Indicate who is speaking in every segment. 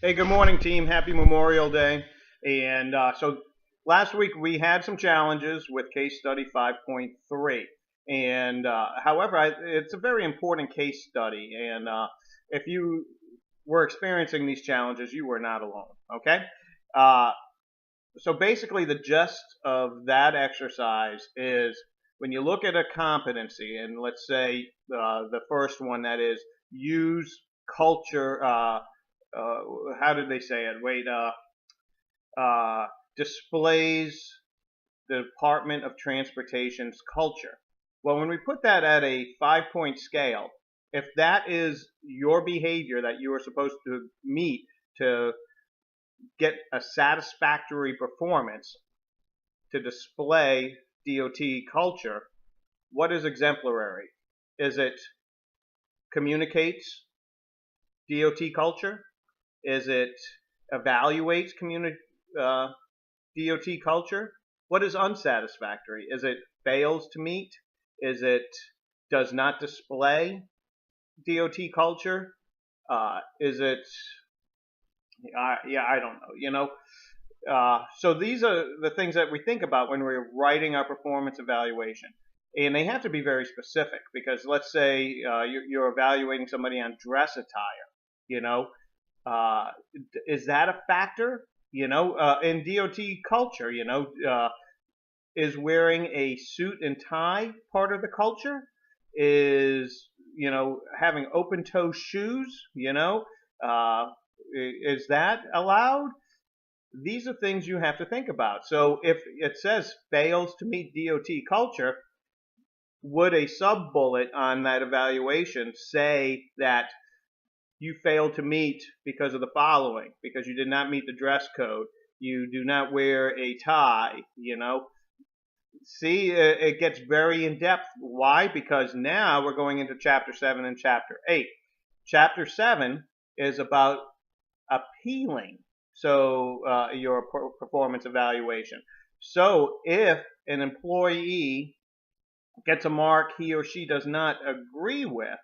Speaker 1: Hey, good morning, team. Happy Memorial Day. And so last week we had some challenges with case study 5.3. And however, it's a very important case study. And if you were experiencing these challenges, you were not alone. Okay? Uh, so basically, the gist of that exercise is when you look at a competency, and let's say the first one that is use culture. Uh, how did they say it? Wait, uh, displays the Department of Transportation's culture. Well, when we put that at a 5 point scale, if that is your behavior that you are supposed to meet to get a satisfactory performance to display DOT culture, what is exemplary? Is it communicates DOT culture? Is it evaluates DOT culture? What is unsatisfactory? Is it fails to meet? Is it does not display DOT culture? Is it, yeah, I don't know. So these are the things that we think about when we're writing our performance evaluation. And they have to be very specific because let's say you're evaluating somebody on dress attire. You know, uh, is that a factor? In DOT culture, is wearing a suit and tie part of the culture? Is, having open toe shoes, uh, is that allowed? These are things you have to think about. So if it says fails to meet DOT culture, would a sub bullet on that evaluation say that you failed to meet because of the following? Because you did not meet the dress code. You do not wear a tie, See, it gets very in depth. Why? Because now we're going into chapter 7 and chapter 8. Chapter 7 is about appealing. So, your performance evaluation. So, if an employee gets a mark he or she does not agree with,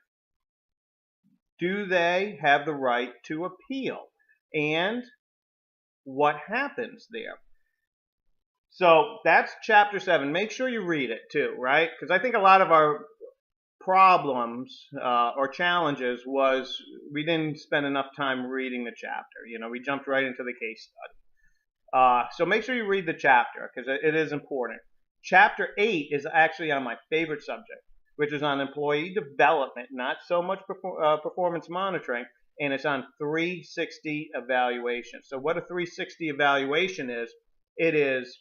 Speaker 1: do they have the right to appeal? And what happens there? So that's chapter 7. Make sure you read it too, right? Because I think a lot of our problems or challenges was we didn't spend enough time reading the chapter. We jumped right into the case study. So make sure you read the chapter because it is important. Chapter 8 is actually on my favorite subject, which is on employee development, not so much performance monitoring, and it's on 360 evaluation. So what a 360 evaluation is, it is,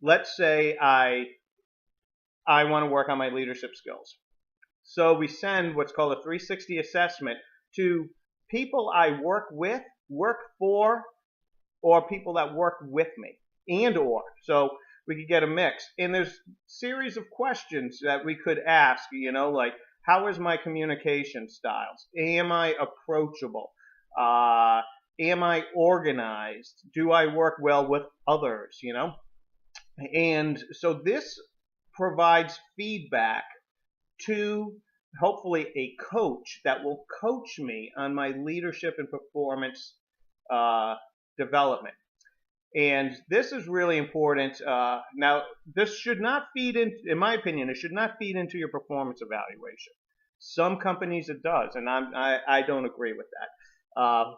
Speaker 1: let's say I want to work on my leadership skills. So we send what's called a 360 assessment to people I work with, work for, or people that work with me, and or. So we could get a mix. And there's series of questions that we could ask, like how is my communication styles? Am I approachable? Am I organized? Do I work well with others? And so this provides feedback to hopefully a coach that will coach me on my leadership and performance development. And this is really important. Now, this should not feed in my opinion, it should not feed into your performance evaluation. Some companies it does, and I don't agree with that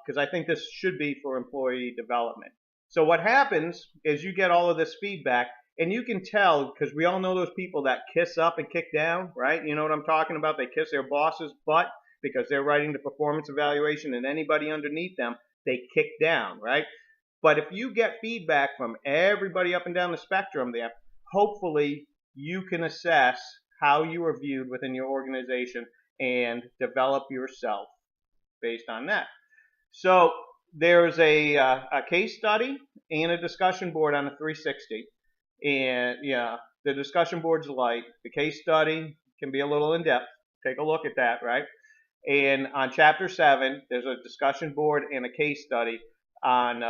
Speaker 1: because I think this should be for employee development. So what happens is you get all of this feedback, and you can tell because we all know those people that kiss up and kick down, right? You know what I'm talking about? They kiss their boss's butt because they're writing the performance evaluation, and anybody underneath them, they kick down, right? But if you get feedback from everybody up and down the spectrum there, hopefully you can assess how you are viewed within your organization and develop yourself based on that. So there's a case study and a discussion board on the 360. And yeah, the discussion board's light. The case study can be a little in depth. Take a look at that, right? And on chapter 7, there's a discussion board and a case study on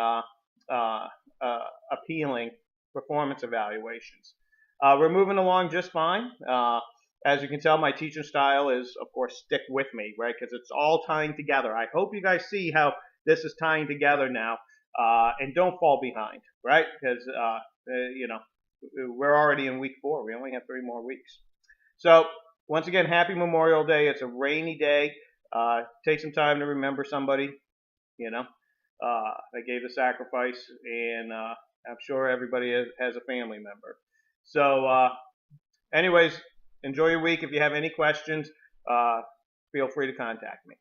Speaker 1: appealing performance evaluations. We're moving along just fine. As you can tell, my teaching style is, of course, stick with me, right? Because it's all tying together. I hope you guys see how this is tying together now, and don't fall behind, right? Because you know, we're already in week 4. We only have 3 more weeks. So once again, happy Memorial Day. It's a rainy day. Take some time to remember somebody, you know, that gave the sacrifice, and I'm sure everybody has a family member. So anyways, enjoy your week. If you have any questions, feel free to contact me.